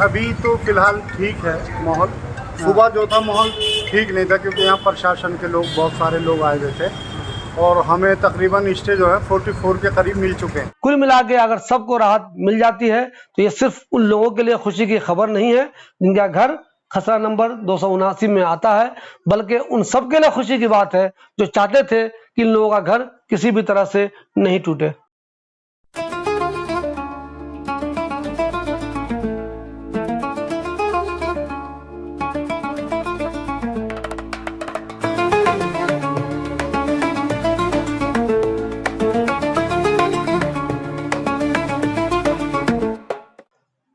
अभी तो फिलहाल ठीक है माहौल। सुबह जो था माहौल ठीक नहीं था, क्योंकि यहाँ प्रशासन के लोग, बहुत सारे लोग आए हुए थे और हमें तकरीबन स्टे जो है 44 के करीब मिल चुके हैं। कुल मिला के अगर सबको राहत मिल जाती है तो ये सिर्फ उन लोगों के लिए खुशी की खबर नहीं है जिनका घर खसरा नंबर 279 में आता है, बल्कि उन सब के लिए खुशी की बात है जो चाहते थे कि इन लोगों का घर किसी भी तरह से नहीं टूटे।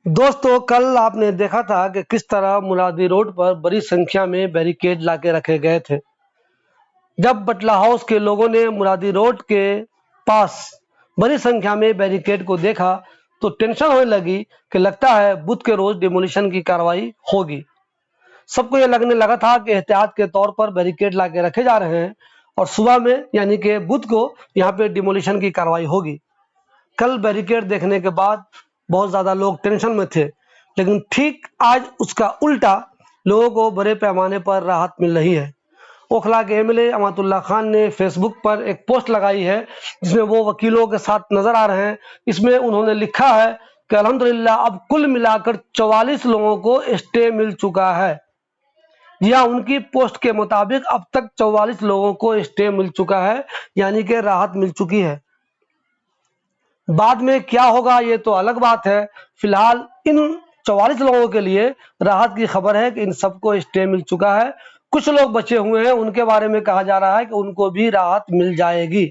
दोस्तों, कल आपने देखा था कि किस तरह मुरादी रोड पर बड़ी संख्या में बैरिकेड लाके रखे गए थे। जब बटला हाउस के लोगों ने मुरादी रोड के पास बड़ी संख्या में बैरिकेड को देखा तो टेंशन होने लगी कि लगता है बुध के रोज डिमोलिशन की कार्रवाई होगी। सबको ये लगने लगा था कि एहतियात के तौर पर बैरिकेड लाके रखे जा रहे हैं और सुबह में यानी कि बुध को यहाँ पे डिमोलिशन की कार्रवाई होगी। कल बैरिकेड देखने के बाद बहुत ज़्यादा लोग टेंशन में थे, लेकिन ठीक आज उसका उल्टा लोगों को बड़े पैमाने पर राहत मिल रही है। ओखला के एमएलए अमातुल्लाह खान ने फेसबुक पर एक पोस्ट लगाई है जिसमें वो वकीलों के साथ नजर आ रहे हैं। इसमें उन्होंने लिखा है कि अल्हम्दुलिल्लाह अब कुल मिलाकर 44 लोगों को स्टे मिल चुका है। जी हाँ, उनकी पोस्ट के मुताबिक अब तक 44 लोगों को स्टे मिल चुका है, यानी कि राहत मिल चुकी है। बाद में क्या होगा ये तो अलग बात है। फिलहाल इन 44 लोगों के लिए राहत की खबर है कि इन सबको स्टे मिल चुका है। कुछ लोग बचे हुए हैं, उनके बारे में कहा जा रहा है कि उनको भी राहत मिल जाएगी।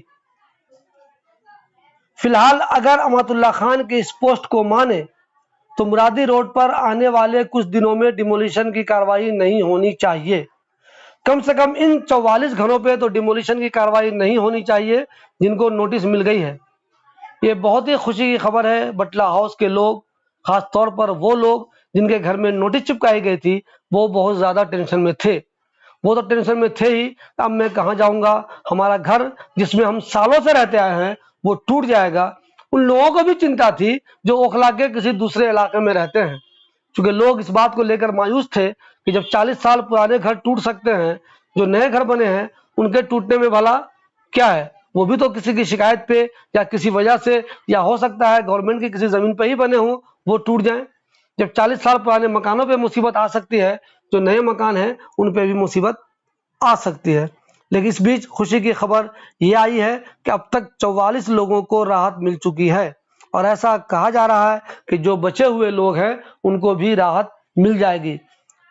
फिलहाल अगर अमातुल्लाह खान के इस पोस्ट को माने तो मुरादी रोड पर आने वाले कुछ दिनों में डिमोलिशन की कार्रवाई नहीं होनी चाहिए। कम से कम इन 44 घरों पे तो डिमोलिशन की कार्रवाई नहीं होनी चाहिए जिनको नोटिस मिल गई है। ये बहुत ही खुशी की खबर है। बटला हाउस के लोग, खास तौर पर वो लोग जिनके घर में नोटिस चिपकाई गई थी, वो बहुत ज़्यादा टेंशन में थे। वो तो टेंशन में थे ही, अब मैं कहाँ जाऊँगा, हमारा घर जिसमें हम सालों से रहते आए हैं वो टूट जाएगा। उन लोगों को भी चिंता थी जो ओखला के किसी दूसरे इलाके में रहते हैं, क्योंकि लोग इस बात को लेकर मायूस थे कि जब 40 साल पुराने घर टूट सकते हैं, जो नए घर बने हैं उनके टूटने में भला क्या है। वो भी तो किसी की शिकायत पे या किसी वजह से, या हो सकता है गवर्नमेंट की किसी जमीन पे ही बने हों, वो टूट जाएं। जब 40 साल पुराने मकानों पे मुसीबत आ सकती है, जो नए मकान हैं उन पे भी मुसीबत आ सकती है। लेकिन इस बीच खुशी की खबर ये आई है कि अब तक 44 लोगों को राहत मिल चुकी है और ऐसा कहा जा रहा है कि जो बचे हुए लोग हैं उनको भी राहत मिल जाएगी।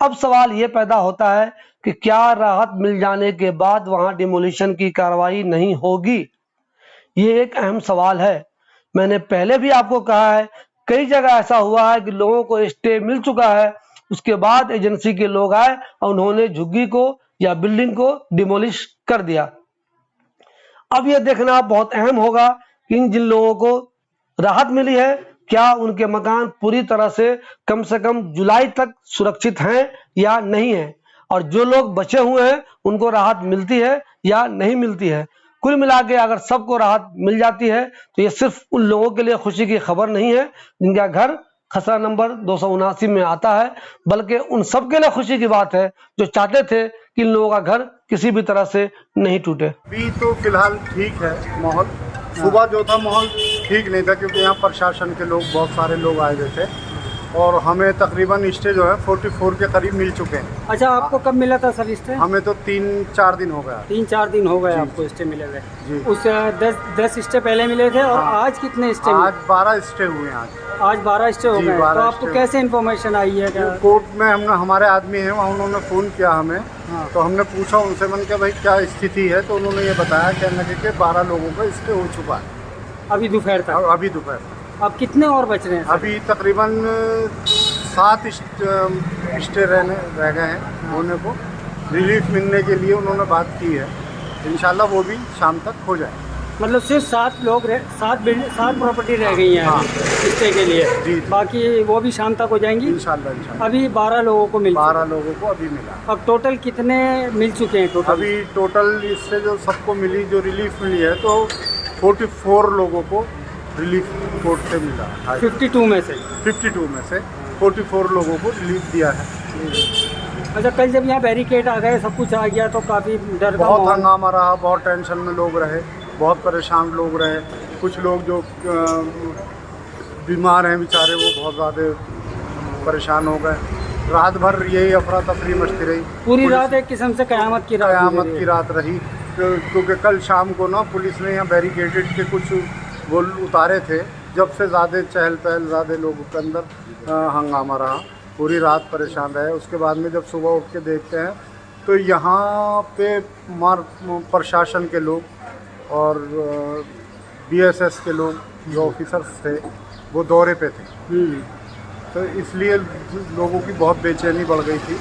अब सवाल ये पैदा होता है कि क्या राहत मिल जाने के बाद वहां डिमोलिशन की कार्रवाई नहीं होगी। ये एक अहम सवाल है। मैंने पहले भी आपको कहा है, कई जगह ऐसा हुआ है कि लोगों को स्टे मिल चुका है, उसके बाद एजेंसी के लोग आए और उन्होंने झुग्गी को या बिल्डिंग को डिमोलिश कर दिया। अब यह देखना बहुत अहम होगा कि जिन लोगों को राहत मिली है, क्या उनके मकान पूरी तरह से कम जुलाई तक सुरक्षित हैं या नहीं है, और जो लोग बचे हुए हैं उनको राहत मिलती है या नहीं मिलती है। कुल मिला के अगर सबको राहत मिल जाती है तो ये सिर्फ उन लोगों के लिए खुशी की खबर नहीं है जिनका घर खसरा नंबर 279 में आता है, बल्कि उन सब के लिए खुशी की बात है जो चाहते थे कि इन लोगों का घर किसी भी तरह से नहीं टूटे। अभी तो फिलहाल ठीक है माहौल। सुबह जो था माहौल ठीक नहीं था, क्योंकि यहाँ प्रशासन के लोग, बहुत सारे लोग आए हुए थे और हमें तकरीबन स्टे जो है 44 के करीब मिल चुके हैं। अच्छा, आपको कब मिला था सर स्टे? हमें तो 3-4 दिन हो गया। 3-4 दिन हो गए आपको स्टे मिले हुए? जी। उस 10 स्टे पहले मिले थे और आज कितने स्टे मिले? आज 12 स्टे हुए हैं। आज 12 स्टे हो गए। तो आपको कैसे इन्फॉर्मेशन आई है? क्या कोर्ट में हमारे आदमी हैं वहाँ, उन्होंने फ़ोन किया हमें। हाँ। तो हमने पूछा उनसे, मैंने कहा भाई क्या स्थिति है, तो उन्होंने ये बताया, कहने लगे कि 12 लोगों का स्टे हो चुका है अभी दोपहर तक? अभी दोपहर। अब कितने और बच रहे हैं सर? अभी तकरीबन 7 स्टे रह गए हैं होने को। रिलीफ मिलने के लिए उन्होंने बात की है, इंशाल्लाह वो भी शाम तक हो जाए। मतलब सिर्फ 7 लोग 7 प्रॉपर्टी रह गई हैं स्टे के लिए? जी। बाकी वो भी शाम तक हो जाएंगी इंशाल्लाह। अभी 12 लोगों को मिल 12 लोगों को अभी मिला। अब टोटल कितने मिल चुके हैं टोटल? अभी टोटल इससे जो सबको मिली, जो रिलीफ मिली है, तो 44 लोगों को रिलीफ कोर्ट से मिला। 52 में से? 52 में से 44 लोगों को रिलीफ दिया है। अच्छा, कल जब यहाँ बैरिकेड आ गए, सब कुछ आ गया, तो काफ़ी डर का बहुत माहौल। हंगामा रहा, बहुत टेंशन में लोग रहे, बहुत परेशान लोग रहे। कुछ लोग जो बीमार हैं बेचारे, वो बहुत ज़्यादा परेशान हो गए। रात भर यही अफरा तफरी मचती रही। पूरी रात एक किस्म से कयामत की रात क़यामत गुजरी की रात रही, क्योंकि कल शाम को ना पुलिस ने यहाँ बैरिकेडेड के कुछ वो उतारे थे। जब से ज़्यादा चहल पहल, ज़्यादा लोगों के अंदर हंगामा रहा, पूरी रात परेशान रहे। उसके बाद में जब सुबह उठ के देखते हैं तो यहाँ पे प्रशासन के लोग और BSS के लोग, जो ऑफिसर्स थे, वो दौरे पे थे। तो इसलिए लोगों की बहुत बेचैनी बढ़ गई थी।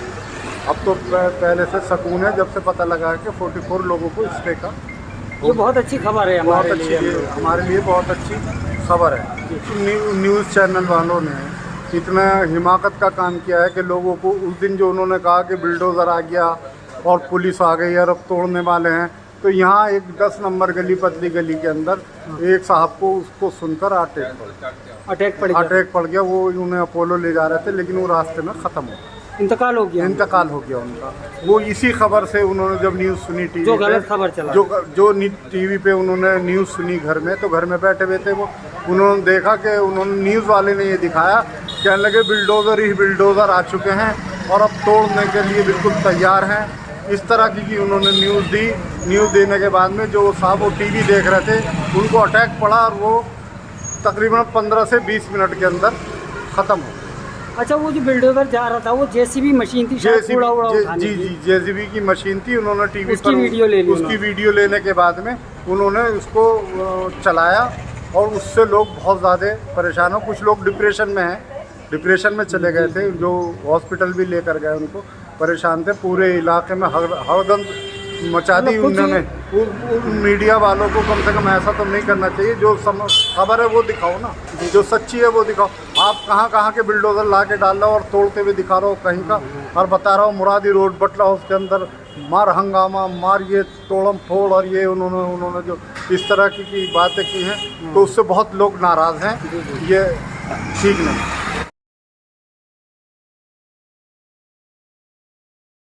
अब तो पहले से सुकून है, जब से पता लगा है कि 44 लोगों को स्टे का। ये बहुत अच्छी खबर है बहुत हमारे अच्छी, लिए। हमारे लिए बहुत अच्छी खबर है। न्यूज़ चैनल वालों ने इतना हिमाकत का काम किया है कि लोगों को उस दिन जो उन्होंने कहा कि बुलडोज़र आ गया और पुलिस आ गई और अब तोड़ने वाले हैं, तो यहाँ एक 10 नंबर गली, पतली गली के अंदर एक साहब को उसको सुनकर अटैक पड़ गया। वो उन्हें अपोलो ले जा रहे थे, लेकिन वो रास्ते में ख़त्म हो गया, इंतकाल हो गया उनका। वो इसी खबर से उन्होंने जब न्यूज़ सुनी टीवी जो पे, गलत खबर चला, जो टीवी पे उन्होंने न्यूज़ सुनी घर में, तो घर में बैठे हुए थे वो, उन्होंने देखा कि उन्होंने न्यूज़ वाले ने ये दिखाया, कहने लगे बिल्डोज़र आ चुके हैं और अब तोड़ने के लिए बिल्कुल तैयार हैं। इस तरह की उन्होंने न्यूज़ दी। न्यूज़ देने के बाद में जो साहब वो टीवी देख रहे थे, उनको अटैक पड़ा और वो तकरीबन 15 से 20 मिनट के अंदर ख़त्म हो गया। अच्छा, वो जो बिल्डोजर जा रहा था वो JCB मशीन थी, शायद कूड़ा वूड़ा उठाने की। जी, JCB की मशीन थी। उन्होंने टीवी उसकी वीडियो ले ली। उसकी वीडियो लेने के बाद में उन्होंने उसको चलाया और उससे लोग बहुत ज़्यादा परेशान हो। कुछ लोग डिप्रेशन में हैं, डिप्रेशन में चले गए थे, जो हॉस्पिटल भी लेकर गए, उनको परेशान थे। पूरे इलाके में हड़दंग मचा दी उन्होंने। मीडिया वालों को कम से कम ऐसा तो नहीं करना चाहिए। जो खबर है वो दिखाओ ना, जो सच्ची है वो दिखाओ। आप कहाँ के बिल्डोजर ला के डाल रहे हो और तोड़ते हुए दिखा रहे हो कहीं का, और बता रहा हूँ मुरादी रोड बटला हाउस के अंदर मार हंगामा, मार ये तोड़म फोड़, और ये उन्होंने जो इस तरह की बातें की हैं, तो उससे बहुत लोग नाराज़ हैं। ये ठीक नहीं।